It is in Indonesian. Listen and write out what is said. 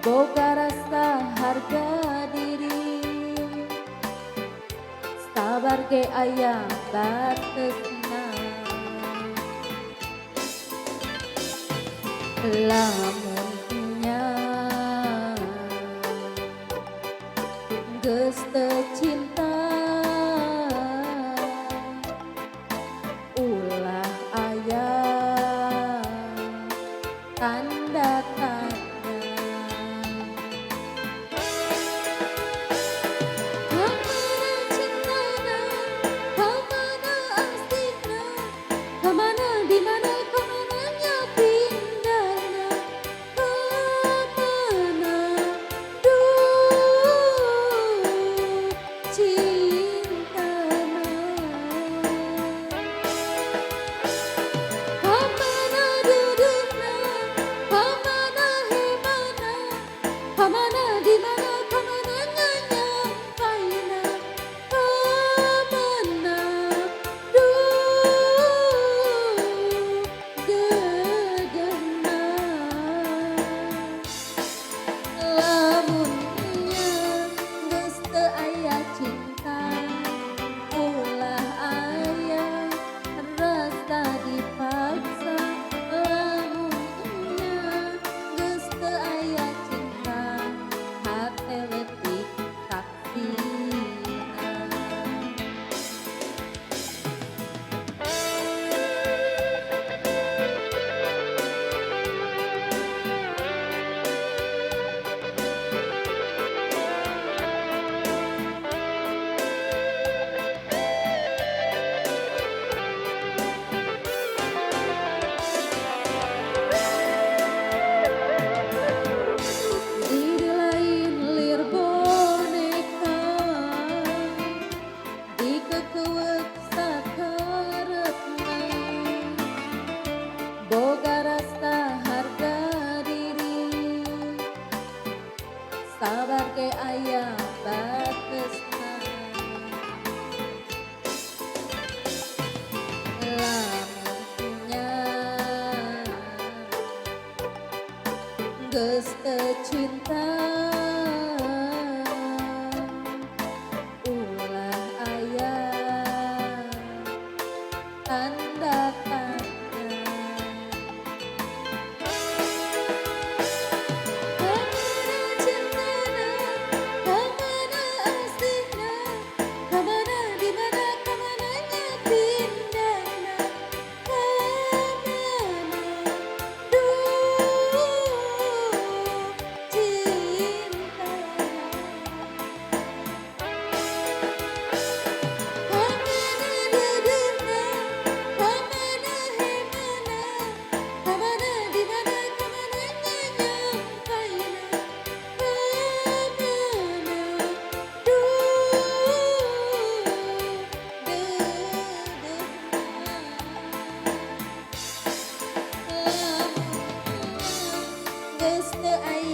boga rasa harga diri, sabar ge aya batesna. Lamun nya geus teu cinta, ulah aya tanda tanya. Kamana cintana, kamana astina, kamana dimana kamananya pindahna, kamana duh cintana. Kamana dudukna, kamana hemana, kamana dimana kamananya nyampaina, kamana duh gedeuna. Lamun nya geus teu aya cinta, ulah aya rasa dipaksa. Lamun nya geus teu aya cinta, hate leutik saksina. Diri lain lir boneka, dikekeuweuk sakarepna, boga rasa harga diri, sabar ge aya batesna. Lamun nya geus teu cinta, ulah aya tanda tanya. Kamana cintana, kamana astina, kamana dimana kamananya pindahna, kamana duh cintana. Kamana dudukna, kamana hemana, kamana dimana kamananya nyampaina, kamana duh gedeuna. Lamun geus teu aya